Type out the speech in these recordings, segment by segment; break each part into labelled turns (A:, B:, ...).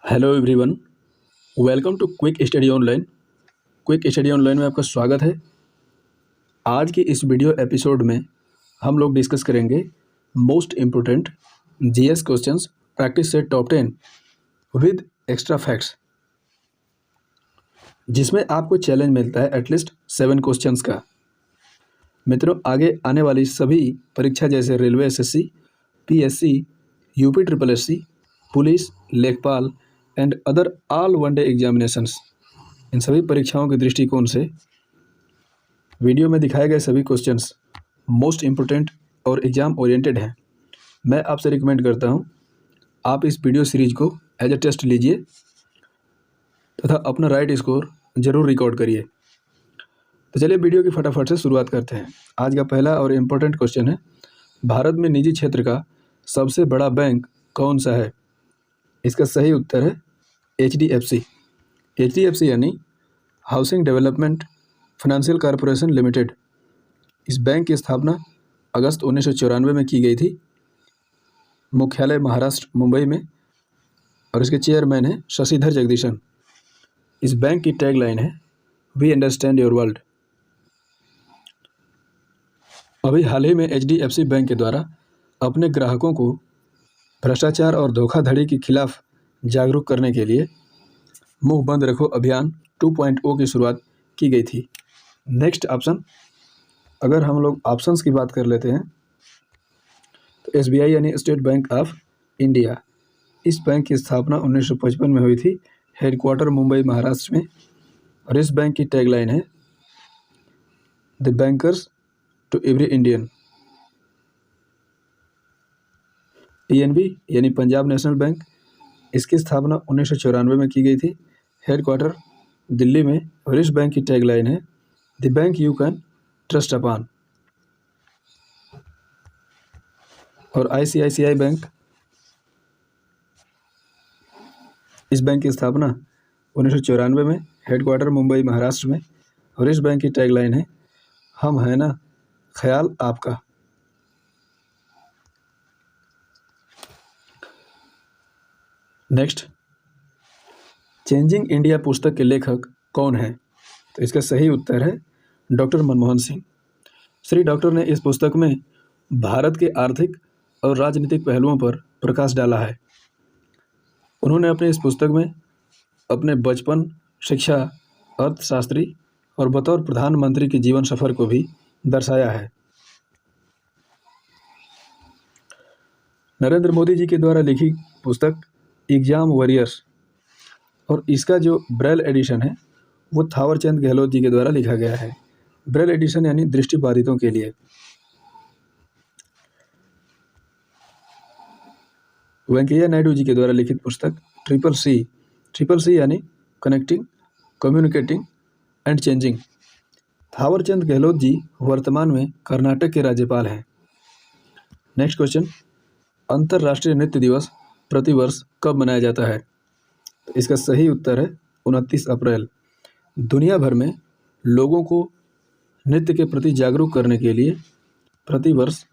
A: Hello everyone, welcome to quick study online. Quick study online में आपका स्वागत है। आज की इस वीडियो एपिसोड में हम लोग डिस्कस करेंगे most important GS questions practice set top 10 with extra facts, जिसमें आपको चैलेंज मिलता है एटलीस्ट 7 क्वेश्चंस का। मित्रों, आगे आने वाली सभी परीक्षा जैसे railway SSC, PSC, UP triple SC, police, लेखपाल and other all one day examinations, इन सभी परीक्षाओं के दृष्टिकोण से वीडियो में दिखाए गए सभी क्वेश्चंस मोस्ट इम्पोर्टेंट और एग्ज़ाम ओरिएंटेड हैं। मैं आपसे रिकमेंड करता हूं आप इस वीडियो सीरीज को एज ए टेस्ट लीजिए तथा अपना राइट स्कोर ज़रूर रिकॉर्ड करिए। तो चलिए वीडियो की फटाफट से शुरुआत करते हैं। आज का पहला और इम्पोर्टेंट क्वेश्चन है, भारत में निजी क्षेत्र का सबसे बड़ा बैंक कौन सा है? इसका सही उत्तर है HDFC। HDFC यानी housing development financial corporation limited. इस बैंक की स्थापना अगस्त 1994 में की गई थी। मुख्यालय महाराष्ट्र मुंबई में और इसके चेयरमैन हैं शशिधर जगदीशन। इस बैंक की टैगलाइन है वी अंडरस्टैंड योर वर्ल्ड। अभी हाल ही में HDFC बैंक के द्वारा अपने ग्राहकों को भ्रष्टाचार और धोखाधड़ी के खिलाफ जागरूक करने के लिए मुंह बंद रखो अभियान 2.0 की शुरुआत की गई थी। नेक्स्ट ऑप्शन, अगर हम लोग ऑप्शंस की बात कर लेते हैं तो SBI यानी स्टेट बैंक ऑफ इंडिया। इस बैंक की स्थापना 1955 में हुई थी, हेडक्वार्टर मुंबई महाराष्ट्र में, और इस बैंक की टैगलाइन है the bankers to every Indian. PNB यानी पंजाब नेशनल बैंक, इसकी स्थापना 1994 में की गई थी, हेडक्वार्टर दिल्ली में, और इस बैंक की टैगलाइन है the bank you can trust upon. और ICICI बैंक, इस बैंक की स्थापना 1994 में, हेडक्वार्टर मुंबई महाराष्ट्र में, और इस बैंक की टैगलाइन है हम है ना ख्याल आपका। नेक्स्ट, चेंजिंग इंडिया पुस्तक के लेखक कौन है? तो इसका सही उत्तर है डॉक्टर मनमोहन सिंह। श्री डॉक्टर ने इस पुस्तक में भारत के आर्थिक और राजनीतिक पहलुओं पर प्रकाश डाला है। उन्होंने अपने इस पुस्तक में अपने बचपन, शिक्षा, अर्थशास्त्री और बतौर प्रधानमंत्री के जीवन सफर को भी दर्शाया है। नरेंद्र मोदी जी के द्वारा लिखी पुस्तक एग्जाम वॉरियर्स, और इसका जो ब्रेल एडिशन है वो थावरचंद गहलोत जी के द्वारा लिखा गया है। ब्रेल एडिशन यानी दृष्टिबाधितों के लिए। वेंकैया नायडू जी के द्वारा लिखित पुस्तक ट्रिपल सी यानी connecting, communicating and changing. Thawarchand Gehlot ji वर्तमान में कर्नाटक के राज्यपाल हैं। नेक्स्ट क्वेश्चन, अंतर्राष्ट्रीय नृत्य दिवस प्रतिवर्ष कब मनाया जाता है? तो इसका सही उत्तर है 29 अप्रैल। दुनिया भर में लोगों को नृत्य के प्रति जागरूक करने के लिए प्रतिवर्ष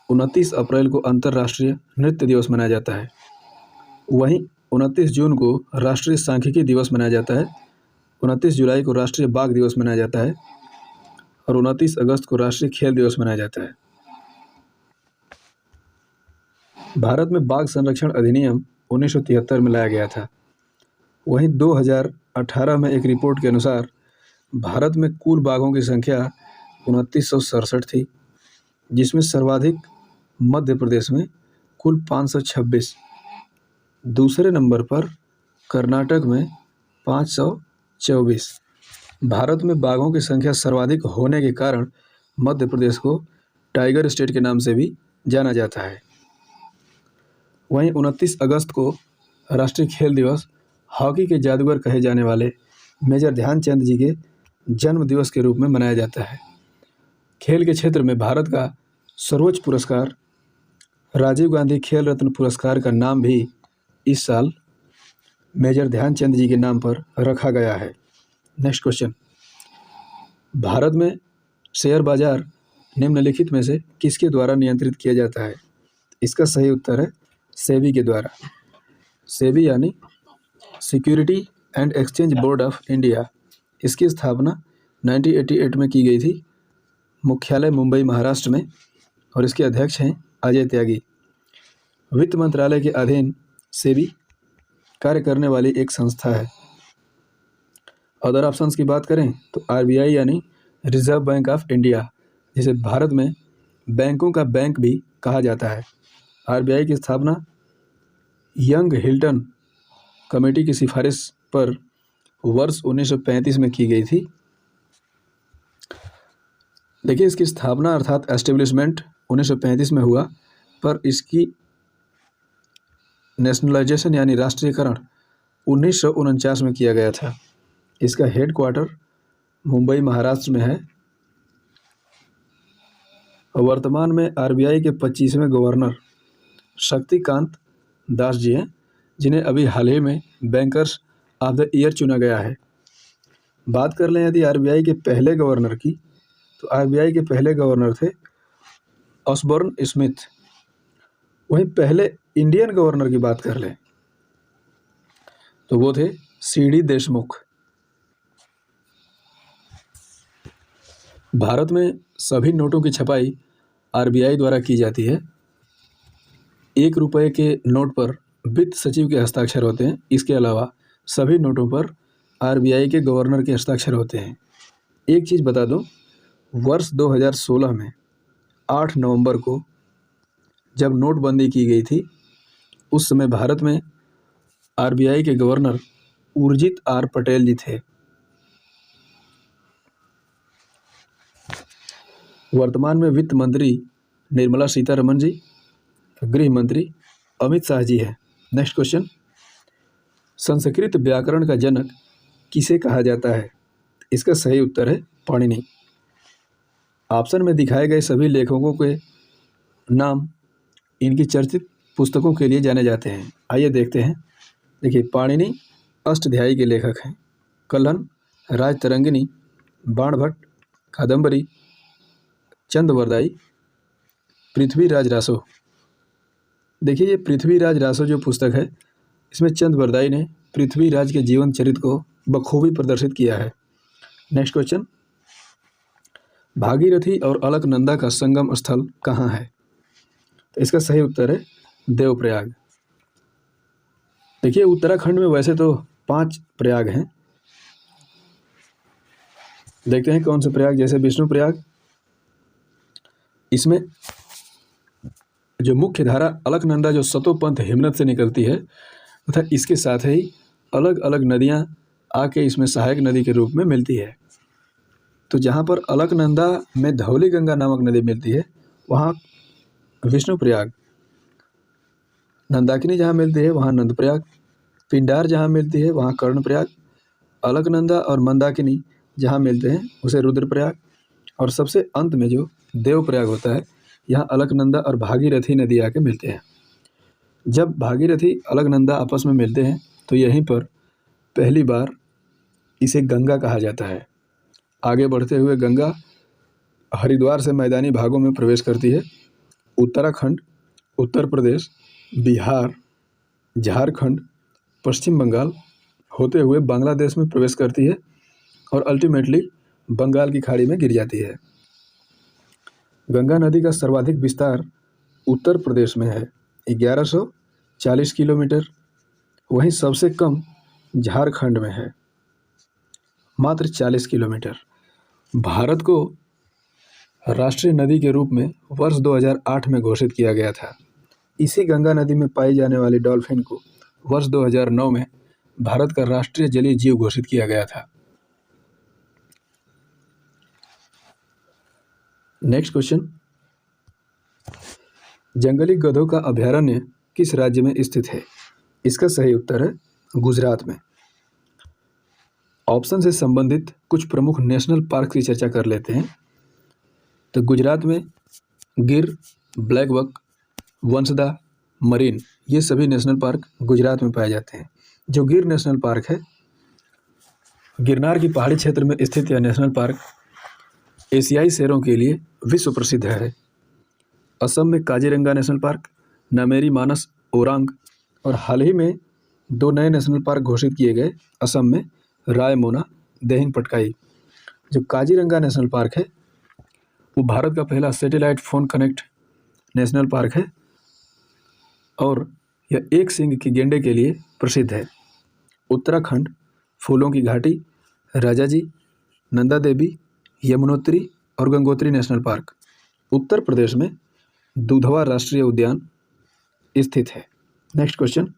A: 29 अप्रैल को अंतर्राष्ट्रीय नृत्य दिवस मनाया जाता है। वहीं 29 जून को राष्ट्रीय सांख्यिकी दिवस मनाया जाता है, 29 जुलाई को राष्ट्रीय बाघ दिवस मनाया जाता है, और 29 अगस्त को राष्ट्रीय खेल दिवस मनाया जाता है। भारत में बाघ संरक्षण अधिनियम 1973 में लाया गया था। वहीं 2018 में एक रिपोर्ट के अनुसार भारत में कुल बाघों की संख्या 2967 थी, जिसमें सर्वाधिक मध्य प्रदेश में कुल 526, दूसरे नंबर पर कर्नाटक में 524। भारत में बाघों की संख्या सर्वाधिक होने के कारण मध्य प्रदेश को टाइगर स्टेट के नाम से भी जाना जाता है। वहीं 29 अगस्त को राष्ट्रीय खेल दिवस हॉकी के जादूगर कहे जाने वाले मेजर ध्यानचंद जी के जन्म दिवस के रूप में मनाया जाता है। खेल के क्षेत्र में भारत का सर्वोच्च पुरस्कार राजीव गांधी खेल रत्न पुरस्कार का नाम भी इस साल मेजर ध्यानचंद जी के नाम पर रखा गया है। नेक्स्ट क्वेश्चन, भारत में शेयर बाजार निम्नलिखित में से किसके द्वारा नियंत्रित किया जाता है? इसका सही उत्तर है सेबी के द्वारा। सेबी यानी security and exchange board of India, इसकी स्थापना 1988 में की गई थी। मुख्यालय मुंबई महाराष्ट्र में और इसके अध्यक्ष हैं अजय त्यागी। वित्त मंत्रालय के अधीन सेबी कार्य करने वाली एक संस्था है। अदर ऑप्शंस की बात करें तो आरबीआई यानी रिजर्व बैंक ऑफ इंडिया, जिसे भारत में बैंकों का बैंक भी कहा जाता है। आरबीआई की स्थापना यंग हिल्टन कमेटी की सिफारिश पर वर्ष 1935 में की गई थी। देखिए, इसकी स्थापना अर्थात एस्टेब्लिशमेंट 1935 में हुआ, पर इसकी नेशनलाइजेशन यानी राष्ट्रीयकरण 1949 में किया गया था। इसका हेड क्वार्टर मुंबई महाराष्ट्र में है। वर्तमान में आरबीआई के 25वें गवर्नर शक्तिकांत दास जी हैं, जिन्हें अभी हाल ही में बैंकर्स ऑफ द ईयर चुना गया है। बात कर लें यदि आरबीआई के पहले गवर्नर की, तो आरबीआई के पहले गवर्नर थे ऑसबॉर्न स्मिथ। वहीं पहले इंडियन गवर्नर की बात कर लें तो वो थे सीडी देशमुख। भारत में सभी नोटों की छपाई आरबीआई द्वारा की जाती है। 1 रुपये के नोट पर वित्त सचिव के हस्ताक्षर होते हैं। इसके अलावा सभी नोटों पर आरबीआई के गवर्नर के हस्ताक्षर होते हैं। एक चीज़ बता दूं, वर्ष 2016 में 8 नवंबर को जब नोटबंदी की गई थी, उस समय भारत में आरबीआई के गवर्नर उर्जित आर पटेल जी थे। वर्तमान में वित्त मंत्री निर्मला सीतारमण जी, गृह मंत्री अमित शाह जी हैं। नेक्स्ट क्वेश्चन, संस्कृत व्याकरण का जनक किसे कहा जाता है? इसका सही उत्तर है पाणिनि। ऑप्शन में दिखाए गए सभी लेखकों के नाम इनकी चर्चित पुस्तकों के लिए जाने जाते हैं। आइए देखते हैं। देखिए, पाणिनि अष्टध्यायी के लेखक हैं। कल्हन, राजतरंगिणी, बाणभट्ट, कादम्बरी, चंदवरदाई, पृथ्वीराज रासो। देखिए, ये पृथ्वीराज रासो जो पुस्तक है, इसमें चंदवरदाई ने पृथ्वीराज के जीवन चरित्र को बखूबी प्रदर्शित किया है। नेक्स्ट क्वेश्चन, भागीरथी और अलकनंदा का संगम स्थल कहाँ है? तो इसका सही उत्तर है देवप्रयाग। देखिए, उत्तराखंड में वैसे तो 5 प्रयाग हैं। देखते हैं कौन से प्रयाग। जैसे विष्णु प्रयाग, इसमें जो मुख्य धारा अलकनंदा जो सतोपंथ हिमनद से निकलती है, तथा इसके साथ ही अलग अलग नदियां आके इसमें सहायक नदी के रूप में मिलती है। तो जहाँ पर अलकनंदा में धौली गंगा नामक नदी मिलती है, वहाँ विष्णु प्रयाग, नंदाकिनी जहाँ मिलती है वहाँ नंदप्रयाग, पिंडार जहाँ मिलती है वहाँ कर्णप्रयाग, अलकनंदा और मंदाकिनी जहाँ मिलते हैं उसे रुद्रप्रयाग, और सबसे अंत में जो देवप्रयाग होता है, यहाँ अलकनंदा और भागीरथी नदी आके मिलते हैं। जब भागीरथी अलकनंदा आपस में मिलते हैं तो यहीं पर पहली बार इसे गंगा कहा जाता है। आगे बढ़ते हुए गंगा हरिद्वार से मैदानी भागों में प्रवेश करती है। उत्तराखंड, उत्तर प्रदेश, बिहार, झारखंड, पश्चिम बंगाल होते हुए बांग्लादेश में प्रवेश करती है और अल्टीमेटली बंगाल की खाड़ी में गिर जाती है। गंगा नदी का सर्वाधिक विस्तार उत्तर प्रदेश में है, 1140 किलोमीटर। वहीं सबसे कम झारखंड में है, मात्र 40 किलोमीटर। भारत को राष्ट्रीय नदी के रूप में वर्ष 2008 में घोषित किया गया था। इसी गंगा नदी में पाई जाने वाली डॉल्फिन को वर्ष 2009 में भारत का राष्ट्रीय जलीय जीव घोषित किया गया था। नेक्स्ट क्वेश्चन, जंगली गधों का अभयारण्य किस राज्य में स्थित है? इसका सही उत्तर है गुजरात में। ऑप्शन से संबंधित कुछ प्रमुख नेशनल पार्क की चर्चा कर लेते हैं। तो गुजरात में गिर, ब्लैक बक, वंसदा, मरीन, ये सभी नेशनल पार्क गुजरात में पाए जाते हैं। जो गिर नेशनल पार्क है, गिरनार की पहाड़ी क्षेत्र में स्थित यह नेशनल पार्क एशियाई शेरों के लिए विश्व प्रसिद्ध है। असम में काजीरंगा नेशनल पार्क, नामेरी, मानस, ओरांग और हाल ही में 2 नए नेशनल पार्क घोषित किए गए असम में, रायमोना, दिहिंग पटकाई। जो काजीरंगा नेशनल पार्क है वो भारत का पहला satellite phone connect national park है और यह एक सींग के गेंडे के लिए प्रसिद्ध है। उत्तराखंड, फूलों की घाटी, राजाजी, नंदा देवी, यमुनोत्री और गंगोत्री नेशनल पार्क। उत्तर प्रदेश में दुधवा राष्ट्रीय उद्यान स्थित है। नेक्स्ट क्वेश्चन,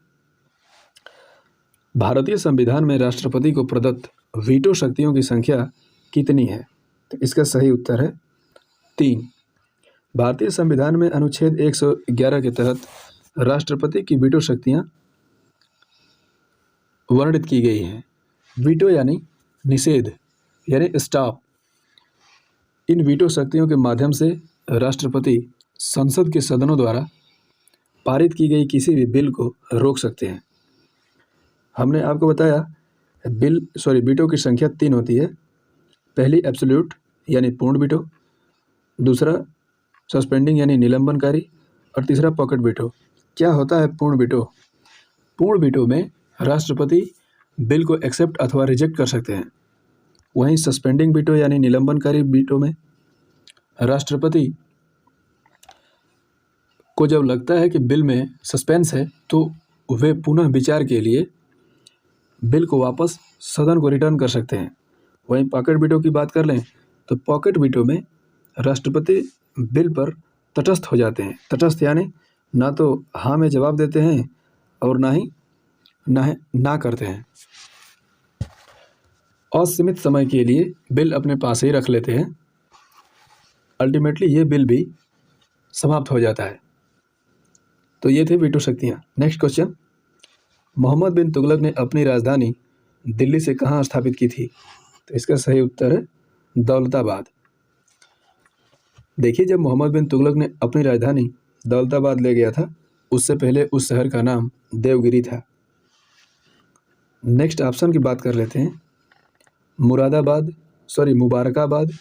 A: भारतीय संविधान में राष्ट्रपति को प्रदत्त वीटो शक्तियों की संख्या कितनी है? तो इसका सही उत्तर है 3। भारतीय संविधान में अनुच्छेद 111 के तहत राष्ट्रपति की वीटो शक्तियां वर्णित की गई हैं। वीटो यानी निषेध यानी स्टॉप। इन वीटो शक्तियों के माध्यम से राष्ट्रपति संसद के सदनों द्वारा पारित की गई किसी भी बिल को रोक सकते हैं। हमने आपको बताया वीटो की संख्या 3 होती है। पहली एब्सोल्यूट यानी पूर्ण वीटो, दूसरा सस्पेंडिंग यानी निलंबनकारी और तीसरा पॉकेट वीटो। क्या होता है पूर्ण वीटो? पूर्ण वीटो में राष्ट्रपति बिल को एक्सेप्ट अथवा रिजेक्ट कर सकते हैं। वहीं सस्पेंडिंग वीटो यानी निलंबनकारी वीटो में राष्ट्रपति को जब लगता है कि बिल में सस्पेंस है तो वे पुनः विचार के लिए बिल को वापस सदन को रिटर्न कर सकते हैं। वहीं पॉकेट वीटो की बात कर लें तो पॉकेट वीटो में राष्ट्रपति बिल पर तटस्थ हो जाते हैं। तटस्थ यानी ना तो हाँ में जवाब देते हैं और ना करते हैं। असीमित समय के लिए बिल अपने पास ही रख लेते हैं। अल्टीमेटली ये बिल भी समाप्त हो जाता है। तो ये थे वीटो शक्तियाँ। नेक्स्ट क्वेश्चन, मोहम्मद बिन तुगलक ने अपनी राजधानी दिल्ली से कहाँ स्थापित की थी? तो इसका सही उत्तर है दौलताबाद। देखिए, जब मोहम्मद बिन तुगलक ने अपनी राजधानी दौलताबाद ले गया था, उससे पहले उस शहर का नाम देवगिरी था। नेक्स्ट ऑप्शन की बात कर लेते हैं। मुबारकाबाद।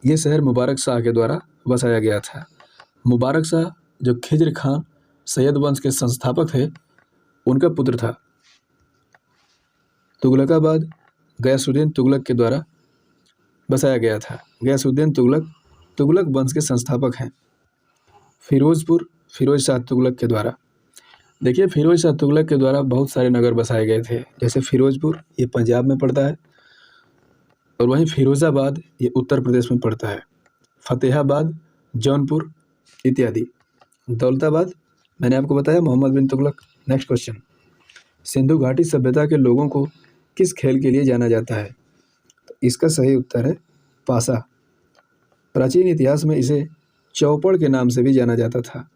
A: ये शहर मुबारक शाह के द्वारा बसाया गया था। मुबारक शाह जो खिज्र खान सैयद वंश के संस्थापक थे, उनका पुत्र था। तुगलकाबाद गयासुद्दीन तुगलक के द्वारा बसाया गया था। गयासुद्दीन तुगलक वंश के संस्थापक हैं। फिरोजपुर फिरोज शाह तुगलक के द्वारा। देखिए, फिरोज शाह तुगलक के द्वारा बहुत सारे नगर बसाए गए थे। जैसे फिरोजपुर, ये पंजाब में पड़ता है, और वहीं फिरोज़ाबाद, ये उत्तर प्रदेश में पड़ता है। फतेहाबाद, जौनपुर इत्यादि। दौलताबाद मैंने आपको बताया मोहम्मद बिन तुगलक। नेक्स्ट क्वेश्चन, सिंधु घाटी सभ्यता के लोगों को किस खेल के लिए जाना जाता है? तो इसका सही उत्तर है पासा। प्राचीन इतिहास में इसे चौपड़ के नाम से भी जाना जाता था।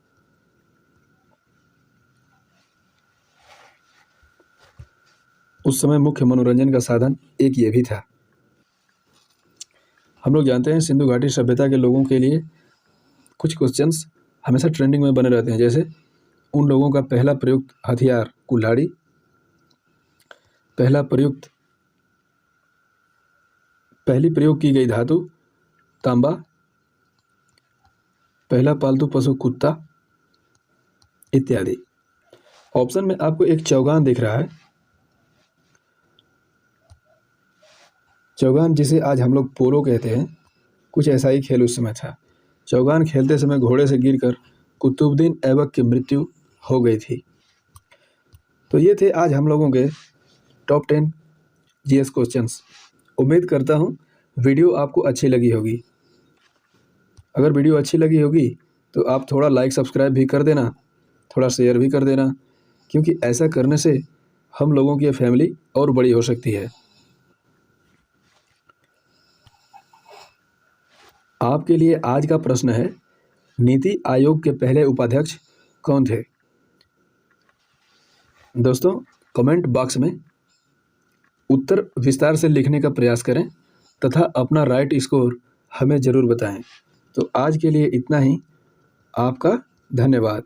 A: उस समय मुख्य मनोरंजन का साधन एक ये भी था। हम लोग जानते हैं सिंधु घाटी सभ्यता के लोगों के लिए कुछ क्वेश्चंस हमेशा ट्रेंडिंग में बने रहते हैं। जैसे उन लोगों का पहला प्रयुक्त हथियार कुल्हाड़ी, पहली प्रयोग की गई धातु तांबा, पहला पालतू पशु कुत्ता इत्यादि। ऑप्शन में आपको एक चौगान दिख रहा है। चौगान जिसे आज हम लोग पोलो कहते हैं, कुछ ऐसा ही खेल उस समय था। चौगान खेलते समय घोड़े से गिरकर कुतुबुद्दीन ऐबक की मृत्यु हो गई थी। तो ये थे आज हम लोगों के टॉप 10 जीएस क्वेश्चंस। उम्मीद करता हूँ वीडियो आपको अच्छी लगी होगी। अगर वीडियो अच्छी लगी होगी तो आप थोड़ा लाइक सब्सक्राइब भी कर देना, थोड़ा शेयर भी कर देना, क्योंकि ऐसा करने से हम लोगों की फैमिली और बड़ी हो सकती है। आपके लिए आज का प्रश्न है, नीति आयोग के पहले उपाध्यक्ष कौन थे? दोस्तों, कमेंट बॉक्स में उत्तर विस्तार से लिखने का प्रयास करें तथा अपना राइट स्कोर हमें ज़रूर बताएं। तो आज के लिए इतना ही। आपका धन्यवाद।